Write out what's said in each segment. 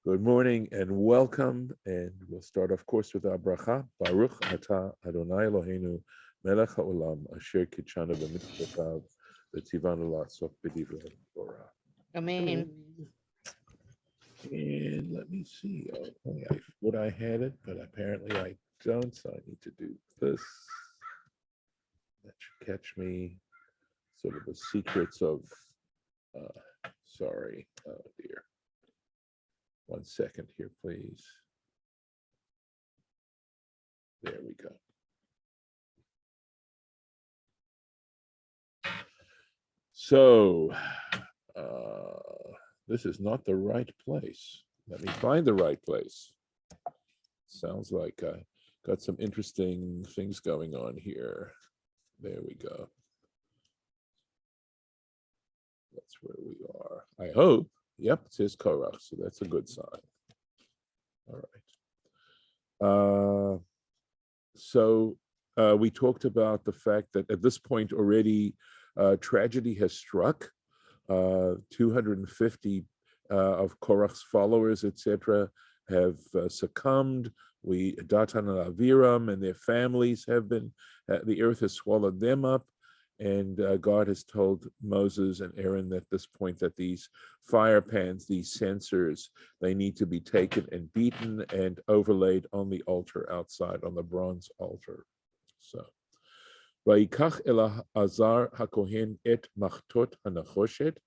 Good morning and welcome. And we'll start, of course, with our bracha. Baruch atah Adonai Eloheinu melech haolam asher kitshanu b'mitzvotav v'tzivanu la'asok b'divrei Torah. Amen. And let me see. I thought I had it, but apparently I don't. So I need to do this. That should catch me. Sort of the secrets of. Sorry. Oh dear. 1 second here, please. There we go. So, this is not the right place. Let me find the right place. Sounds like I got some interesting things going on here. There we go. That's where we are. I hope. Yep, it says Korach, so that's a good sign. All right. So we talked about the fact that at this point already tragedy has struck. 250 of Korach's followers, etc., have succumbed. Datan and Aviram and their families have been, the earth has swallowed them up. And God has told Moses and Aaron at this point that these fire pans, these censers, they need to be taken and beaten and overlaid on the altar outside, on the bronze altar. So, Vayikach Elazar HaKohen et machtot hanachoshet.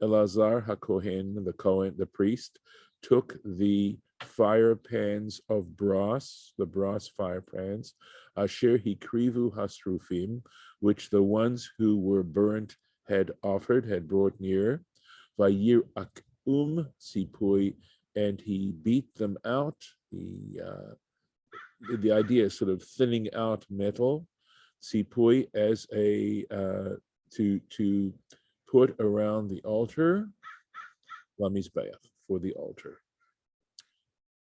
Elazar HaKohen, the priest, took the fire pans of brass, the brass fire pans, asher hikrivu hasrufim, which the ones who were burnt had brought near, vayir akum sipui, and he beat them out. The idea is sort of thinning out metal, sipui, as a to put around the altar, lamizbeach, for the altar.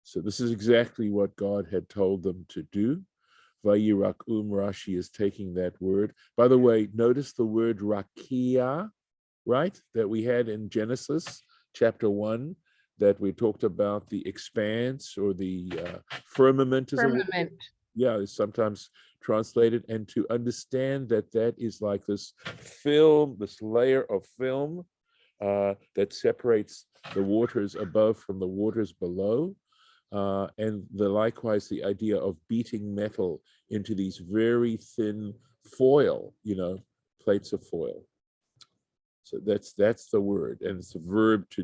So this is exactly what God had told them to do. Vayirak Rashi is taking that word. By the way, notice the word rakia, right? That we had in Genesis chapter 1, that we talked about the expanse or the firmament. Firmament. Yeah, it's sometimes translated. And to understand that that is like this film, this layer of film that separates the waters above from the waters below. And likewise, the idea of beating metal into these very thin foil, plates of foil. So that's the word, and it's a verb to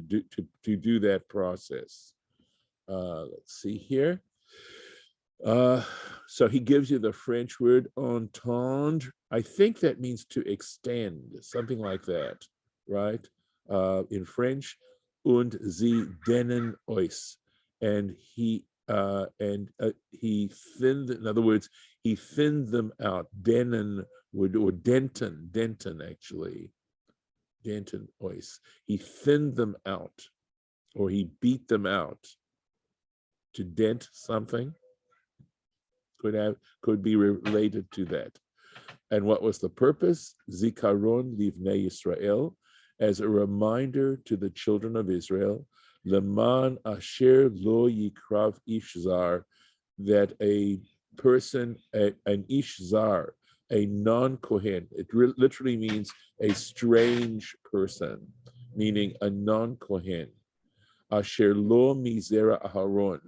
do that process. Let's see here. So he gives you the French word entendre. I think that means to extend, something like that, right? In French, und sie denen euch. And he thinned, in other words, he thinned them out. Denen or Denton actually. Denton ois. He thinned them out, or he beat them out. To dent something could be related to that. And what was the purpose? Zikaron livnei Yisrael, as a reminder to the children of Israel, Leman asher lo yikrav ish zar, that a person, an ish zar, a non-Kohen, it literally means a strange person, meaning a non-Kohen. Asher lo mizera Aharon,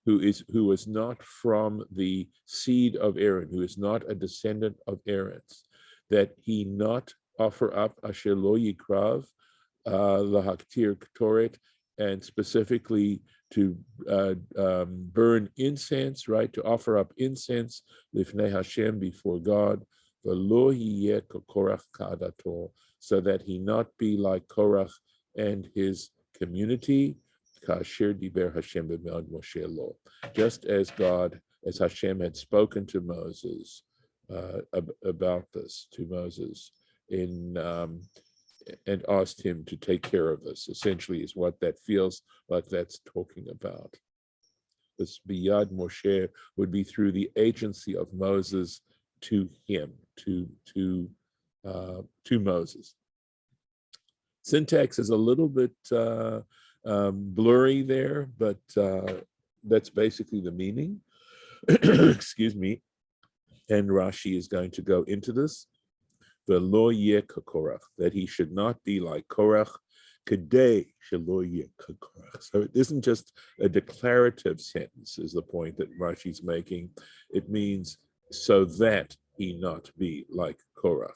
who is not from the seed of Aaron, who is not a descendant of Aaron's, that he not offer up asher lo yikrav lahaktir ktoret, and specifically to burn incense, right? To offer up incense, lifnei Hashem, before God, v'lo yiyeh Korach ka'adato, so that he not be like Korach and his community, kasher diber Hashem b'meod Moshe lo, just as Hashem had spoken to Moses about this, to Moses and asked him to take care of us, essentially, is what that feels like that's talking about. This biyad Moshe would be through the agency of Moses to him, to Moses. Syntax is a little bit blurry there, but that's basically the meaning. Excuse me. And Rashi is going to go into this. V'lo yeh k'Korach, that he should not be like Korach. Kedei shelo yeh k'Korach. So it isn't just a declarative sentence, is the point that Rashi's making. It means so that he not be like Korach.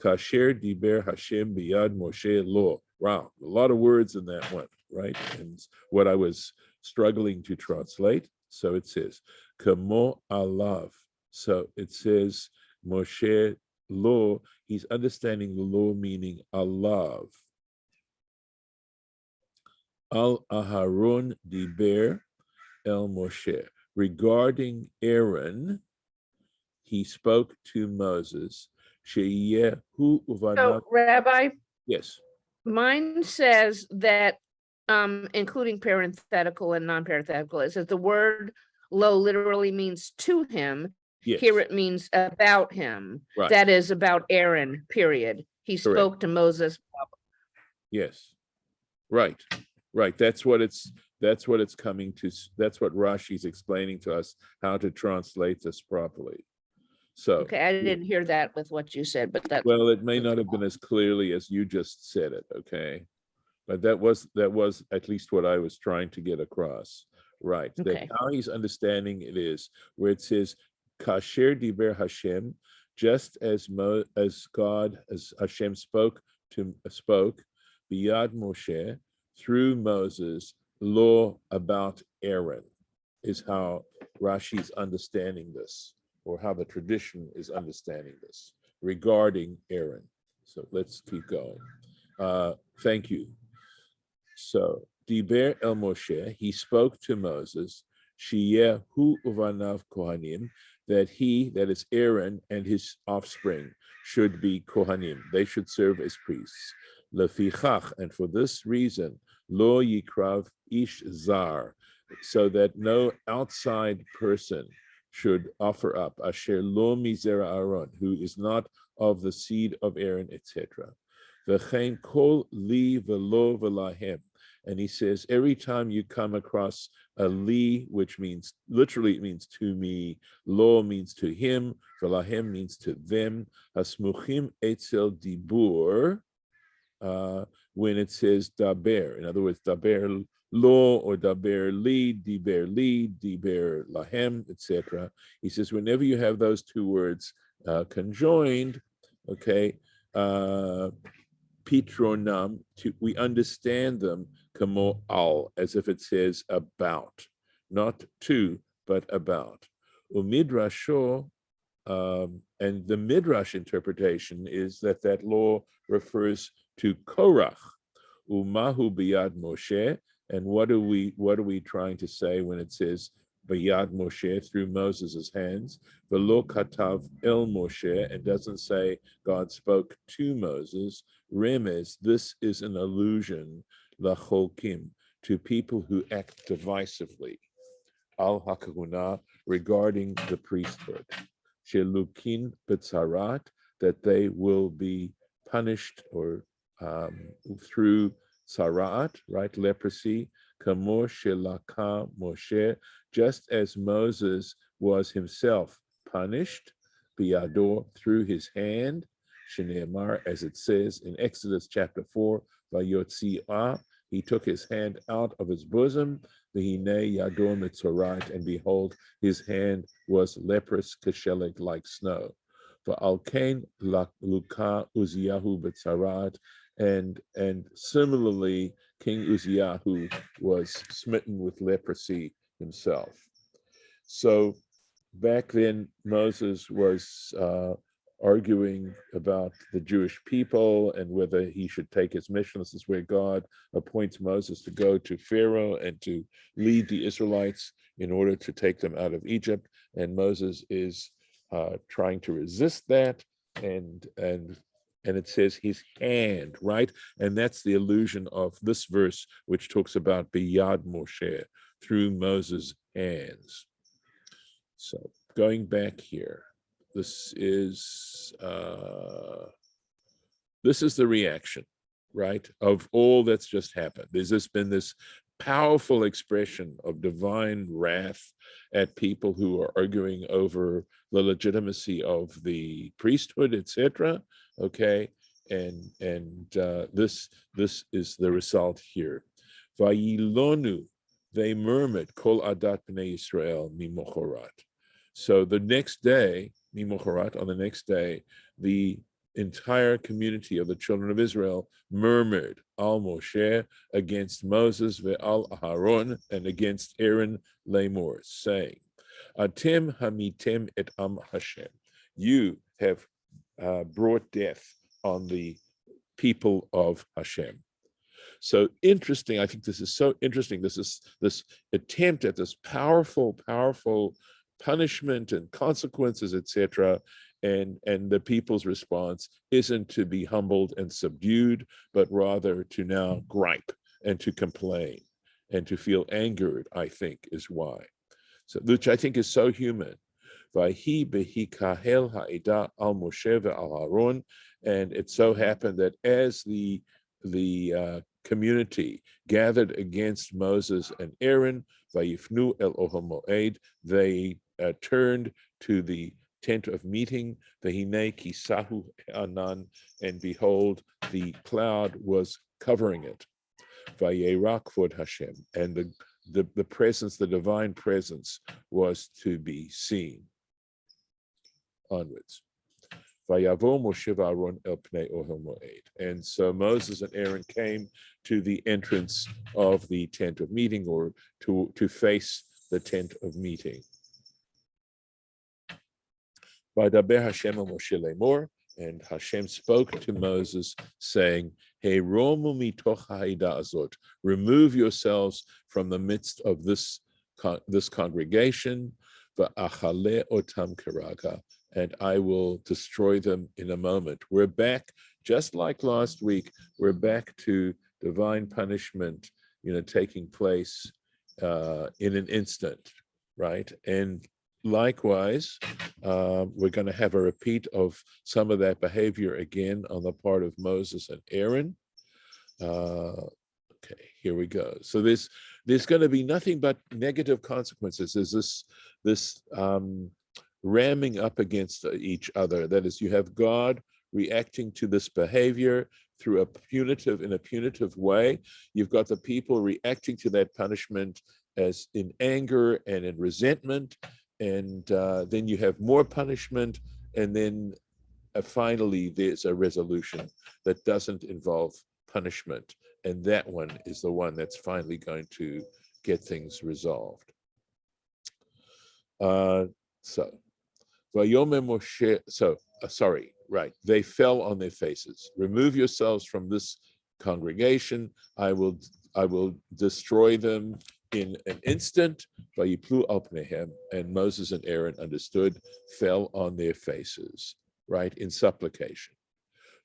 Kasher diber Hashem biyad Moshe lo. Wow, a lot of words in that one, right? And what I was struggling to translate. So it says, Kamo alav. So it says, Moshe lo, he's understanding the law meaning alav. Al Aharon diber el Moshe. Regarding Aaron, he spoke to Moses. Sheyehu uvanav. So, Rabbi, Yes. mine says that, including parenthetical and non-parenthetical, it says the word lo literally means to him. Yes. Here it means about him. Right. That is about Aaron, period. He Correct. spoke to Moses. Yes. Right. Right. That's what it's coming to. That's what Rashi's explaining to us, how to translate this properly. So Okay, I didn't hear that with what you said, but that. well, it may not have been as clearly as you just said it, okay? But that was at least what I was trying to get across. Right. Okay. That how he's understanding it is where it says Kasher diber Hashem, just as Hashem spoke biyad Moshe through Moses, law about Aaron, is how Rashi's understanding this, or how the tradition is understanding this regarding Aaron. So let's keep going. Thank you. So diber el Moshe, he spoke to Moses, Sheyehu uvanav kohanim, that he, that is Aaron and his offspring, should be kohanim. They should serve as priests. Lefichach, and for this reason, lo yikrav ish zar, so that no outside person should offer up asher lo mizera Aaron, who is not of the seed of Aaron, etc. V'chein kol li velo v'lahem. And he says, every time you come across a li, which means, literally it means to me, lo means to him, v'lahem means to them, hasmuchim etzel dibur, when it says daber, in other words, daber lo or daber li, diber lahem, etc. He says, whenever you have those two words conjoined, okay, pitronam, we understand them kamo al, as if it says about, not to, but about. Umidrasho, and the midrash interpretation is that law refers to Korach, umahu biyad Moshe, and what are we trying to say when it says biyad Moshe, through Moses's hands? V'lo katav el Moshe, and doesn't say God spoke to Moses. Remez, this is an allusion, lacholkim, to people who act divisively, al hakahuna, regarding the priesthood. Shelukin betzarat, that they will be punished or through tzarat, right, leprosy. Kamo shelaka Moshe, just as Moses was himself punished, biyador, through his hand, sheneamar, as it says in Exodus chapter 4, vayotzi'ah, he took his hand out of his bosom, v'hinei yador mitzorat, and behold, his hand was leprous, kashelik, like snow. V'alkein luka Uziyahu b'tzarat, and similarly, King Uziyahu was smitten with leprosy himself. So back then, Moses was arguing about the Jewish people and whether he should take his mission. This is where God appoints Moses to go to Pharaoh and to lead the Israelites in order to take them out of Egypt. And Moses is trying to resist that, and it says his hand, right? And that's the allusion of this verse, which talks about biyad Moshe, through Moses' hands. So going back here, this is the reaction. right, of all that's just happened. There's just been this powerful expression of divine wrath at people who are arguing over the legitimacy of the priesthood, etc. Okay, and this is the result here. Vayilonu, they murmured, Kol adat bnei Israel mimochorat. So the next day, mimochorat, on the next day, the entire community of the children of Israel murmured al Moshe, against Moses, ve'al Aharon, and against Aaron lemor, saying, Atem hamitem et am Hashem. You have brought death on the people of Hashem. So interesting. I think this is so interesting. This attempt at this powerful punishment and consequences, etc. And the people's response isn't to be humbled and subdued, but rather to now gripe and to complain and to feel angered, I think, is why. So, which I think is so human. Vahi behi kahel ha'eda al Moshe ve'al Aaron, and it so happened that as the community gathered against Moses and Aaron, vayifnu el ohel moed, they turned to the tent of meeting, vehine kisahu anan, and behold, the cloud was covering it. Vayera kvod Hashem, and the presence, the divine presence, was to be seen. Onwards. Vayavo Moshe v'Aaron el pnei ohel moed. And so Moses and Aaron came to the entrance of the tent of meeting, or to face the tent of meeting. Vaydaber Hashem el Moshe lemor, and Hashem spoke to Moses, saying, Heiromu mitoch ha'ida azot, remove yourselves from the midst of this congregation, va'achale otam keraga, and I will destroy them in a moment. We're back, just like last week, we're back to divine punishment, taking place in an instant, right? And likewise, we're going to have a repeat of some of that behavior again on the part of Moses and Aaron. Okay, here we go. So there's going to be nothing but negative consequences. There's this ramming up against each other. That is, you have God reacting to this behavior in a punitive way. You've got the people reacting to that punishment as in anger and in resentment, and then you have more punishment, and then finally there's a resolution that doesn't involve punishment, and that one is the one that's finally going to get things resolved. Vayomer Moshe, they fell on their faces. Remove yourselves from this congregation. I will destroy them in an instant. Vayiplu al pneihem, and Moses and Aaron understood, fell on their faces, right, in supplication.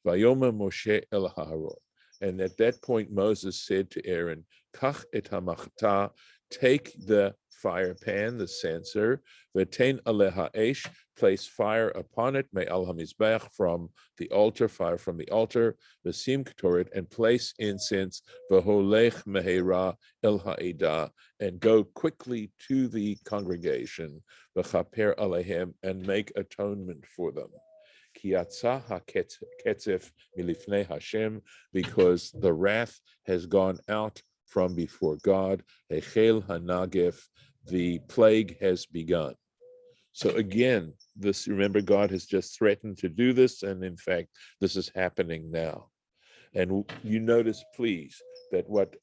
Vayomer Moshe el Aharon, and at that point Moses said to Aaron, Kach et hamachta, take the fire pan, the censer, v'tein aleha esh, place fire upon it, me'al hamizbech, from the altar, fire from the altar, v'sim ketoret, and place incense, v'holech mehera el ha'edah, and go quickly to the congregation, v'chaper alehem, and make atonement for them. Ki yatzah ha'ketzef milifnei Hashem, because the wrath has gone out from before God. Hechel hanagef, the plague has begun. So again, remember, God has just threatened to do this, and in fact, this is happening now. And you notice, please, that what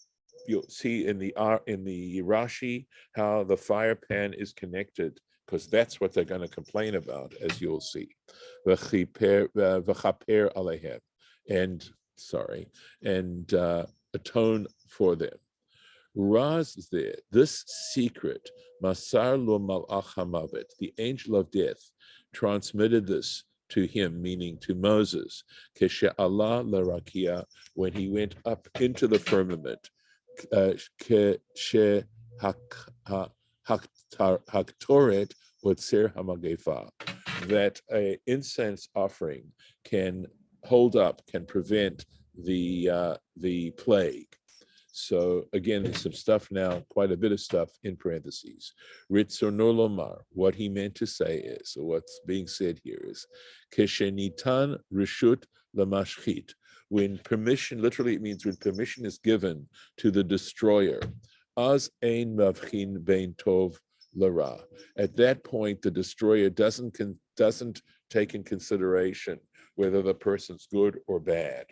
you'll see in the Rashi, how the fire pan is connected, because that's what they're going to complain about, as you'll see. V'chaper alehem, and atone for them. Raz is there. This secret, Masar lo malach hamavet, the angel of death, transmitted this to him, meaning to Moses, keshe Allah larakia, when he went up into the firmament, keshe haktoret otzer hamagefa, that an incense offering can hold up, can prevent the plague. So again, there's some stuff now, quite a bit of stuff in parentheses. Ritzono lomar, what he meant to say is, or what's being said here is, Keshenitan rishut lamashchit, when permission, literally it means when permission is given to the destroyer, az ein mavchin bein tov lara. At that point, the destroyer doesn't take in consideration whether the person's good or bad.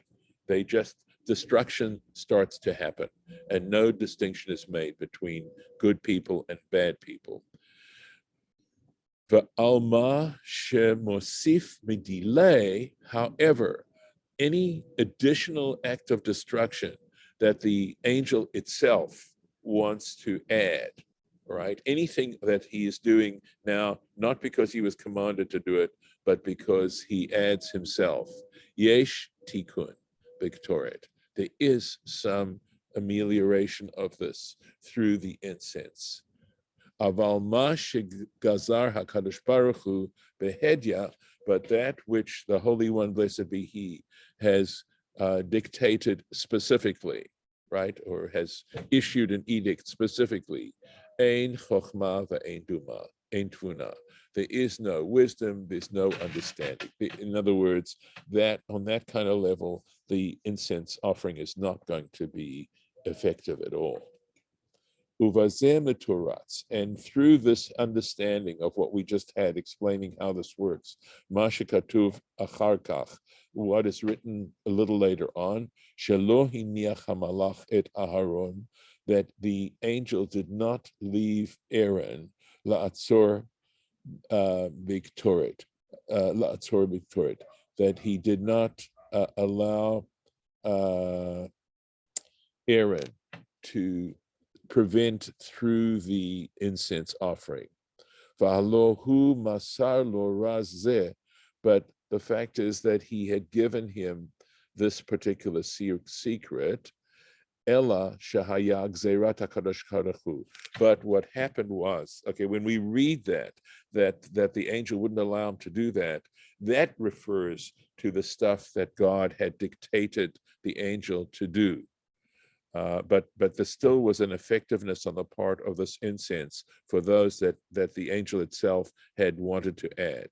They just, destruction starts to happen, and no distinction is made between good people and bad people. V'alma shemosif midilei, however, any additional act of destruction that the angel itself wants to add, right? Anything that he is doing now, not because he was commanded to do it, but because he adds himself. Yesh tikkun b'ktoret. There is some amelioration of this through the incense. Aval ma shegazar HaKadosh Baruch Hu behedya, but that which the Holy One, blessed be He, has dictated specifically, right, or has issued an edict specifically, ein chokhmah ve'ein duma, ein tvuna. There is no wisdom, there's no understanding. In other words, that on that kind of level, the incense offering is not going to be effective at all. Uvazeh meturats, and through this understanding of what we just had, explaining how this works, mashikatuv acharkach, what is written a little later on, shelo hiniach hamalach et Aharon, that the angel did not leave Aaron la'atzor biktoret, that he did not allow Aaron to prevent through the incense offering. V'halohu masar lo razeh, but the fact is that he had given him this particular secret. Ella shahaya gzerat hakadosh baruch hu. But what happened was, okay, when we read that the angel wouldn't allow him to do that, that refers to the stuff that God had dictated the angel to do. But there still was an effectiveness on the part of this incense for those that the angel itself had wanted to add.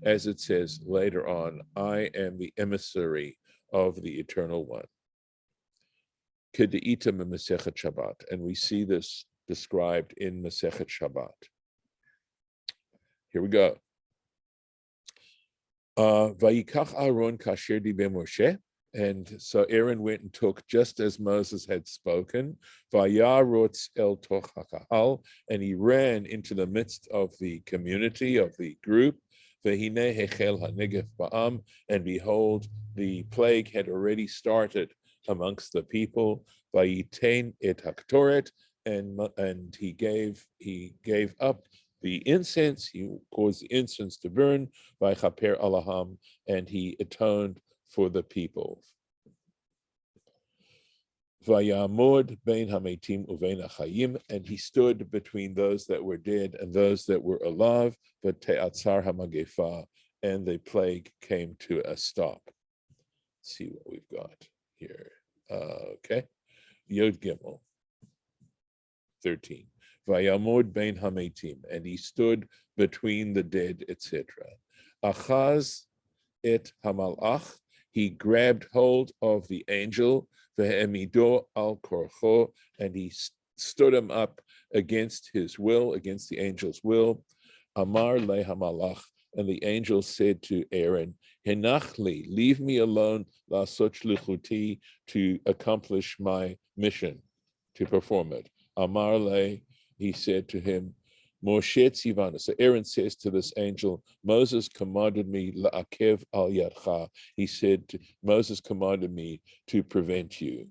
As it says later on, I am the emissary of the Eternal One. And we see this described in Masechet Shabbat. Here we go. Vayikach Aaron kasher dibe Moshe. And so Aaron went and took just as Moses had spoken, Vayarotz el toch hakahal, and he ran into the midst of the community, of the group, Vehine hechel hanegef ba'am, and behold, the plague had already started amongst the people, Vayitain et haktoret, and he gave up the incense, he caused the incense to burn, Vayichaper alaham, and he atoned for the people. Vayamod bein hametim uvein hachayim, and he stood between those that were dead and those that were alive. V'te'atzar hamagefa, and the plague came to a stop. Let's see what we've got here. Okay, Yod Gimel 13. Vayamod bein hametim, and he stood between the dead, etc. Achaz et hamalach, he grabbed hold of the angel, ve'emido al korcho, and he stood him up against his will, against the angel's will. Amar le hamalach, and the angel said to Aaron, Henachli, leave me alone, la'asot shlichuti, to accomplish my mission, to perform it. Amar le, he said to him, Moshe tzivana. So Aaron says to this angel, Moses commanded me la'akev al yadcha. He said, Moses commanded me to prevent you.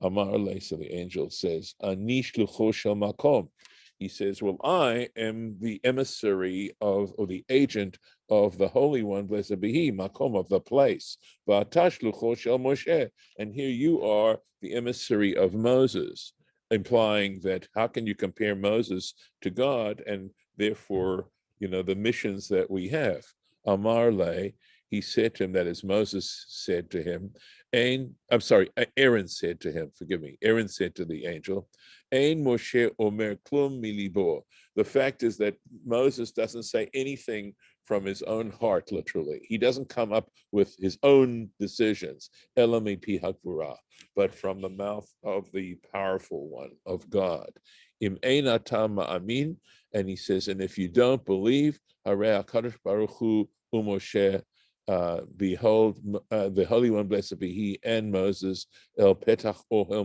Amar le, so the angel says, Ani shlucho shel makom. He says, well, I am the emissary of, or the agent of the Holy One, blessed be He, makom, of the place. V'ata shlucho shel Moshe. And here you are, the emissary of Moses, implying that how can you compare Moses to God, and therefore, the missions that we have. Amar le, he said to him, that is, Moses said to him, Aaron said to him, forgive me, Aaron said to the angel, Ein Moshe Omer Klum Milibo. The fact is that Moses doesn't say anything from his own heart, literally. He doesn't come up with his own decisions, Elami Pi Hakvura, but from the mouth of the powerful one, of God. Im Ein Atam Ma'amin, and he says, and if you don't believe, Harei HaKadosh Baruch Hu Umoshe, behold, the Holy One, blessed be He, and Moses, El Petach Ohel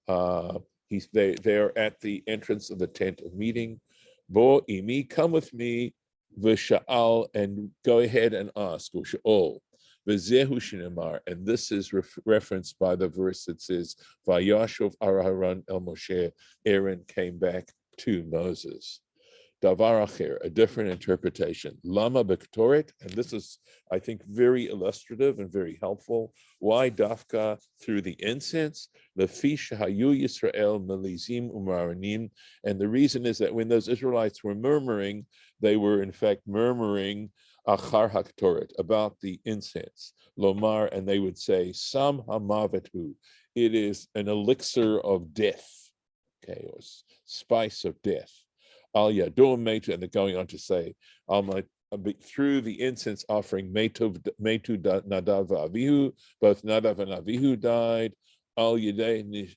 Moed. They're at the entrance of the tent of meeting. Bo imi, come with me, v'sha'al, and go ahead and ask, v'sha'ol, v'zehu shinamar, and this is referenced by the verse that says, Vayashov Aharon el Moshe, Aaron came back to Moses. Davar acher, a different interpretation. Lama bektoret, and this is, I think, very illustrative and very helpful. Why dafka through the incense? Lefi shahayu Yisrael melizim umaranim, and the reason is that when those Israelites were murmuring, they were in fact murmuring achar haktoret, about the incense. Lomar, and they would say, Sam hamavetu, it is an elixir of death, okay, or spice of death. Al Yadom Metu, and they're going on to say, through the incense offering, Metu Nadav Avihu, both Nadav and Avihu died. Al Yadon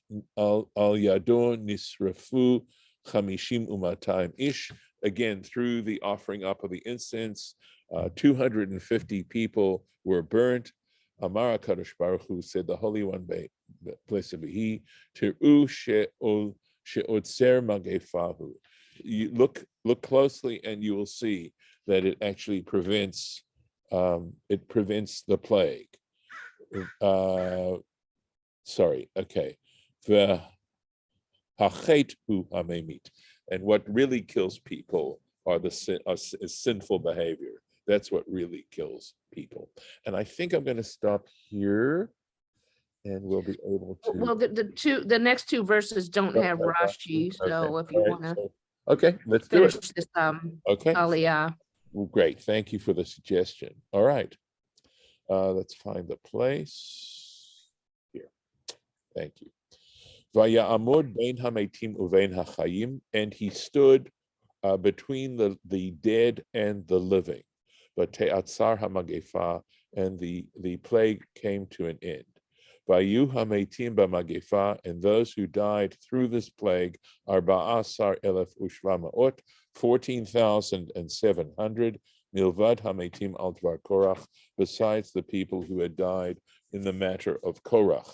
Nisrafu Chamishim Umatayim Ish, again, through the offering up of the incense, 250 people were burnt. Amara Kadosh Baruch Hu, said the Holy One, blessed be He, Tiru She'otzer Magefahu. You look closely and you will see that it actually prevents the plague. And what really kills people is sinful behavior. That's what really kills people. And I think I'm going to stop here, and we'll be able to. Well, the next two verses don't have Rashi, so if you want to. Okay, let's do finish it. this Okay. Aliyah. Well, great. Thank you for the suggestion. All right. Let's find the place here. Thank you. Vaya'amod bein hametim uvein hachayim, and he stood between the dead and the living. But te'atzar hamagefa, and the plague came to an end. Vayu hametim b'magefa, and those who died through this plague are ba'asar elef ushvamaot, 14,700, milvad hametim al dvar Korach, besides the people who had died in the matter of Korach.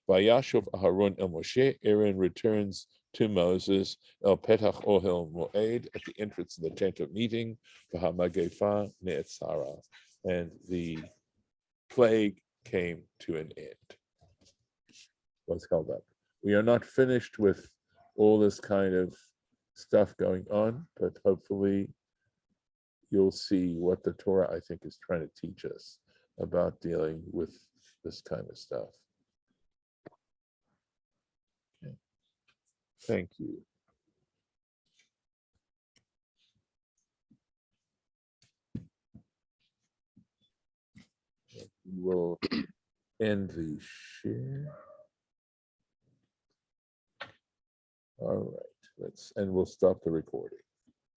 Vayashov Aharon el Moshe, Aaron returns to Moses, el petach ohel moed, at the entrance of the tent of meeting, v'hamagefa ne'etzara, and the plague came to an end. What's called up. We are not finished with all this kind of stuff going on, but hopefully you'll see what the Torah, I think, is trying to teach us about dealing with this kind of stuff. Okay. Thank you. We will end the share. All right, and we'll stop the recording.